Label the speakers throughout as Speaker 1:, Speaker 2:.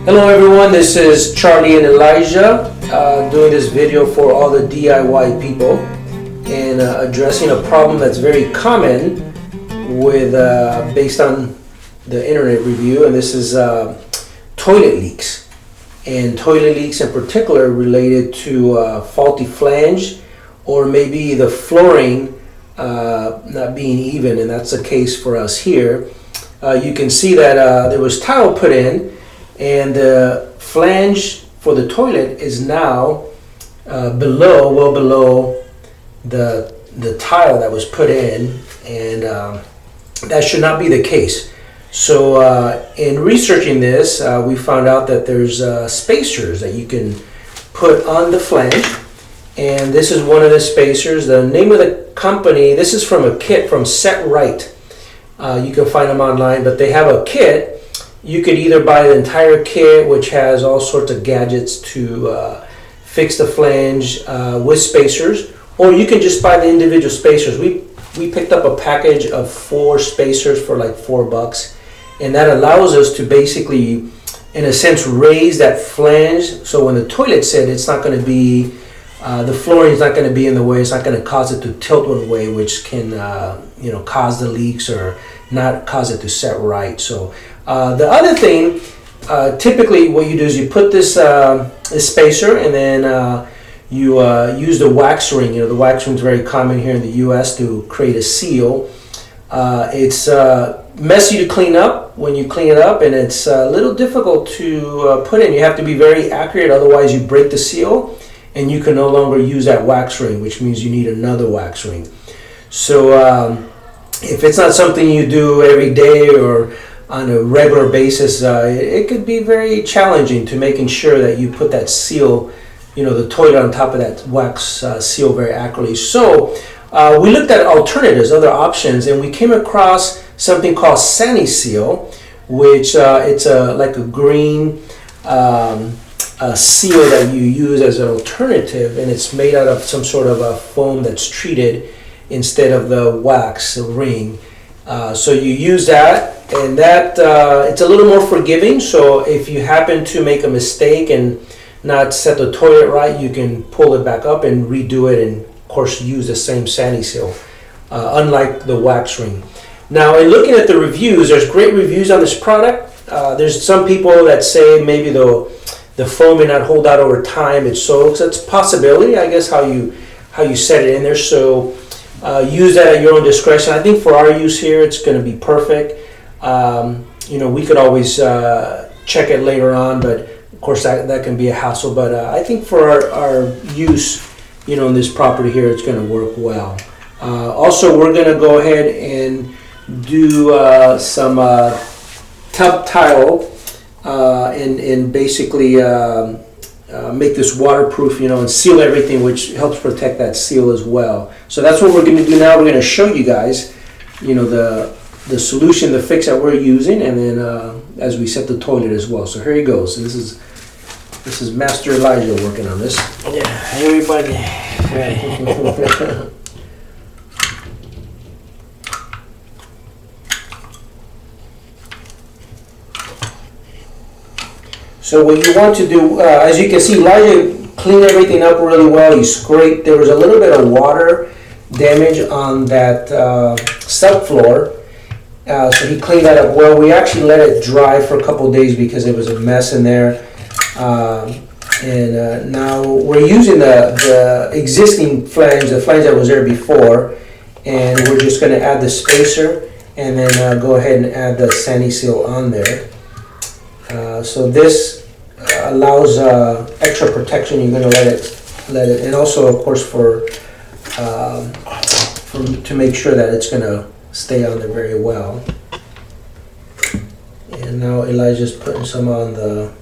Speaker 1: Hello everyone, this is Charlie and Elijah doing this video for all the DIY people and addressing a problem that's very common with based on the internet review, and this is toilet leaks, and toilet leaks in particular related to faulty flange or maybe the flooring not being even, and that's the case for us here. You can see that there was tile put in, and the flange for the toilet is now well below the tile that was put in, and that should not be the case. So in researching this, we found out that there's spacers that you can put on the flange, and this is one of the spacers. The name of the company, this is from a kit from Set Right. You can find them online, but they have a kit. You could either buy the entire kit, which has all sorts of gadgets to fix the flange with spacers, or you can just buy the individual spacers. We picked up a package of 4 spacers for like $4, and that allows us to basically, in a sense, raise that flange. So when the toilet sits, it's not going to be, the flooring is not going to be in the way. It's not going to cause it to tilt one way, which can cause the leaks or not cause it to set right. So the other thing, typically what you do is you put this spacer, and then you use the wax ring. The wax ring is very common here in the U.S. to create a seal. It's messy to clean up when you clean it up, and it's a little difficult to put in. You have to be very accurate, otherwise you break the seal, and you can no longer use that wax ring, which means you need another wax ring. So if it's not something you do every day or on a regular basis, it could be very challenging to making sure that you put that seal, the toilet on top of that wax seal very accurately. So we looked at alternatives, other options, and we came across something called Sani Seal, which it's like a green seal that you use as an alternative, and it's made out of some sort of a foam that's treated instead of the wax ring. So you use that, and that it's a little more forgiving. So if you happen to make a mistake and not set the toilet right, you can pull it back up and redo it, and of course use the same Sani Seal, unlike the wax ring. Now, in looking at the reviews, there's great reviews on this product. There's some people that say maybe the foam may not hold out over time. It soaks. That's a possibility, I guess, how you set it in there. So use that at your own discretion. I think for our use here, it's going to be perfect. We could always check it later on, but of course that can be a hassle. But I think for our use, in this property here, it's going to work well. Also, we're going to go ahead and do some tub tile and basically make this waterproof, and seal everything, which helps protect that seal as well. So that's what we're going to do now. We're going to show you guys, the solution, the fix that we're using, and then as we set the toilet as well. So here he goes. This is Master Elijah working on this.
Speaker 2: Yeah, everybody. Right.
Speaker 1: So what you want to do, as you can see, Elijah cleaned everything up really well. He scraped. There was a little bit of water damage on that subfloor, so he cleaned that up well. We actually let it dry for a couple of days because it was a mess in there. And now we're using the existing flange, the flange that was there before, and we're just going to add the spacer and then go ahead and add the Sani Seal on there. So this allows extra protection. You're going to let it, and also, of course, to make sure that it's going to stay on there very well. And now Elijah's putting some on the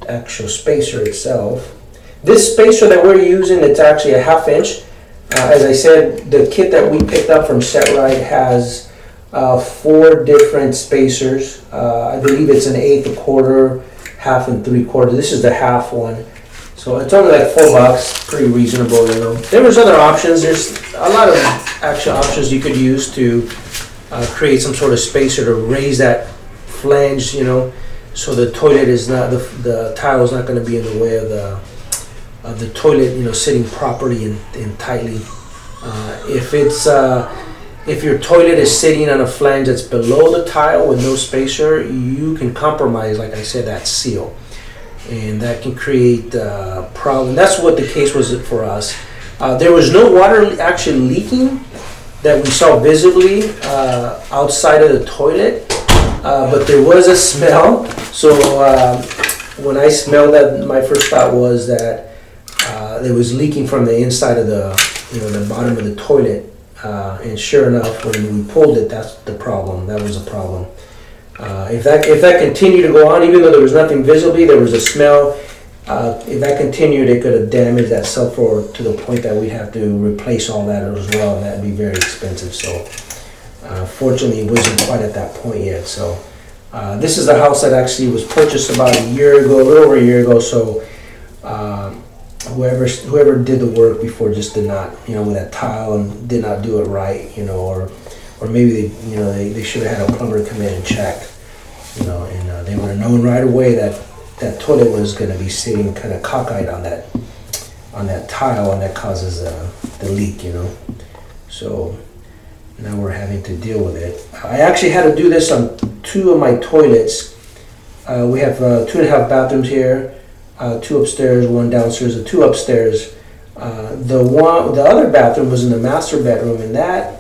Speaker 1: actual spacer itself. This spacer that we're using, it's actually a 1/2 inch. As I said, the kit that we picked up from Set Right has 4 different spacers. I believe it's an 1/8, 1/4, 1/2, and 3/4. This is the 1/2 one. So it's only like $4, pretty reasonable. There was other options. There's a lot of actual options you could use to create some sort of spacer to raise that flange, so the toilet is not, the tile is not going to be in the way of the toilet, you know, sitting properly and tightly. If your toilet is sitting on a flange that's below the tile with no spacer, you can compromise, like I said, that seal, and that can create a problem. That's what the case was for us. There was no water actually leaking that we saw visibly outside of the toilet, but there was a smell. So when I smelled that, my first thought was that it was leaking from the inside of the bottom of the toilet. And sure enough, when we pulled it, that's the problem. That was a problem. If that continued to go on, even though there was nothing visibly, there was a smell. If that continued, it could have damaged that subfloor to the point that we'd have to replace all that as well, and that'd be very expensive. So, fortunately, it wasn't quite at that point yet. So, this is the house that actually was purchased about a year ago, a little over a year ago. So, whoever did the work before just did not, with that tile, and did not do it right, or maybe they should have had a plumber come in and check, and they would have known right away that toilet was going to be sitting kind of cockeyed on that tile, and that causes the leak, So now we're having to deal with it. I actually had to do this on 2 of my toilets. We have 2.5 bathrooms here. 2 upstairs, 1 downstairs, and 2 upstairs. The other bathroom was in the master bedroom, and that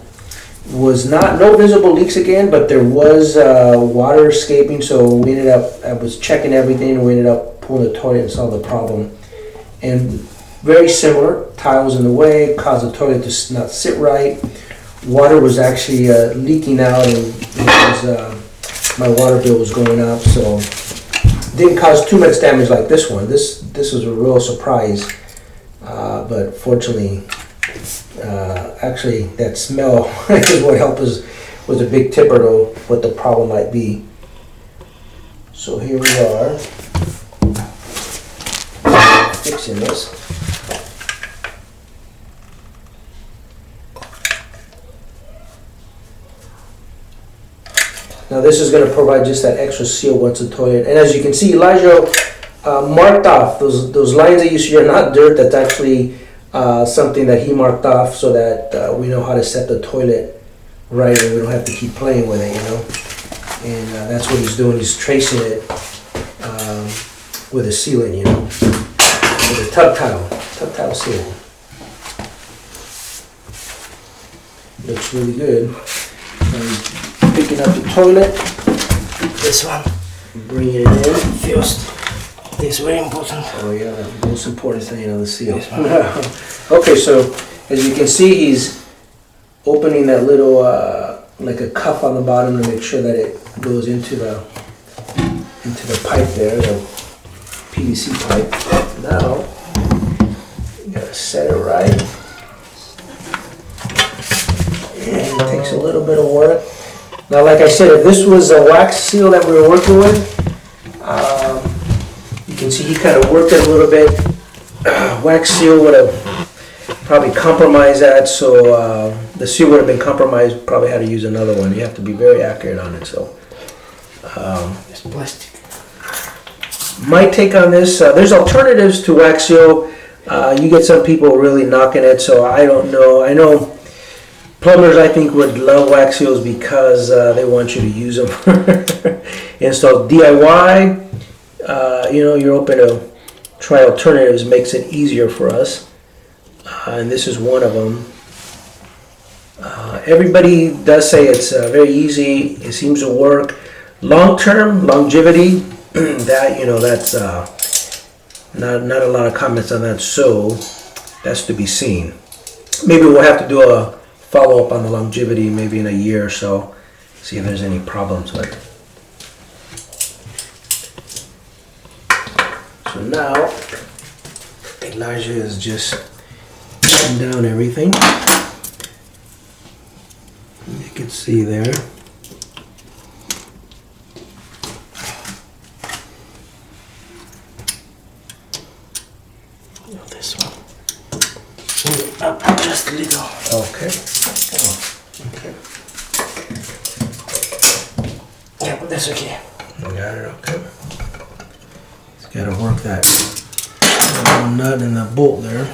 Speaker 1: was no visible leaks again, but there was water escaping. So we ended up, I was checking everything, and we ended up pulling the toilet and saw the problem. And very similar, tile was in the way, caused the toilet to not sit right. Water was actually leaking out, and my water bill was going up. So didn't cause too much damage like this one. This was a real surprise, but fortunately, actually that smell is what helped us, was a big tipper to what the problem might be. So here we are fixing this. Now this is going to provide just that extra seal once the toilet, and as you can see, Elijah marked off those lines that you see are not dirt. That's actually something that he marked off so that we know how to set the toilet right, and we don't have to keep playing with it, And that's what he's doing. He's tracing it with a sealant, with a tub tile sealant. Looks really good. Picking up the toilet,
Speaker 2: This one.
Speaker 1: bringing it in.
Speaker 2: First. This is very important.
Speaker 1: Oh yeah, the most important thing on the seal.
Speaker 2: This one.
Speaker 1: Okay, so as you can see, he's opening that little like a cuff on the bottom to make sure that it goes into the pipe there, the PVC pipe. Now you gotta set it right. And it takes a little bit of work. Now, like I said, if this was a wax seal that we were working with, you can see he kind of worked it a little bit. Wax seal would have probably compromised that, so the seal would have been compromised, probably had to use another one. You have to be very accurate on it. So,
Speaker 2: It's plastic.
Speaker 1: my take on this, there's alternatives to wax seal. You get some people really knocking it, so I don't know. I know plumbers, I think, would love wax seals because they want you to use them for install. DIY, you're open to try alternatives, makes it easier for us. And this is one of them. Everybody does say it's very easy. It seems to work. Long-term, longevity, that's not a lot of comments on that. So that's to be seen. Maybe we'll have to do a follow up on the longevity maybe in a year or so, see if there's any problems with it. So now Elijah is just putting down everything. You can see there.
Speaker 2: This one. Up just a little.
Speaker 1: Okay. Okay.
Speaker 2: Yeah, but that's okay.
Speaker 1: Got it. Okay. Gotta work that little nut and the bolt there.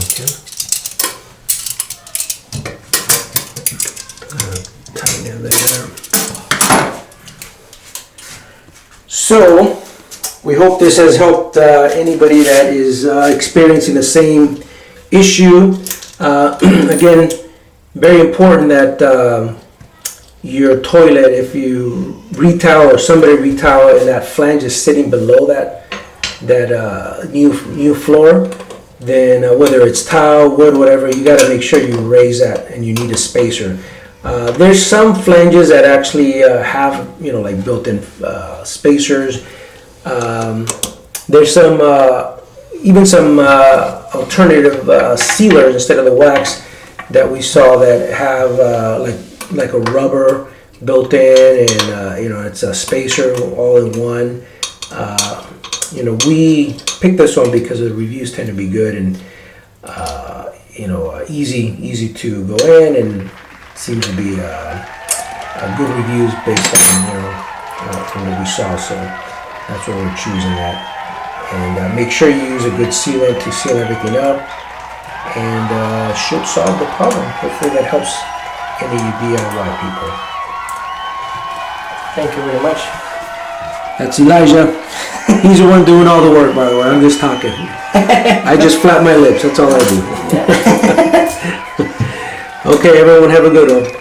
Speaker 1: Okay. Tighten it there. So, we hope this has helped anybody that is experiencing the same issue. Again, very important that your toilet, if you retowel or somebody retowel and that flange is sitting below that new floor, then whether it's tile, wood, whatever, you got to make sure you raise that, and you need a spacer. There's some flanges that actually have, like built-in spacers. There's some even some alternative sealers instead of the wax that we saw that have like a rubber built in, and it's a spacer all in one. We picked this one because the reviews tend to be good and easy to go in, and seems to be good reviews based on from what we saw. So that's what we're choosing that. And make sure you use a good sealant to seal everything up, and should solve the problem. Hopefully that helps any DIY people.
Speaker 2: Thank you very much.
Speaker 1: That's Elijah. He's the one doing all the work, by the way. I'm just talking. I just flap my lips. That's all I do. Okay, everyone, have a good one.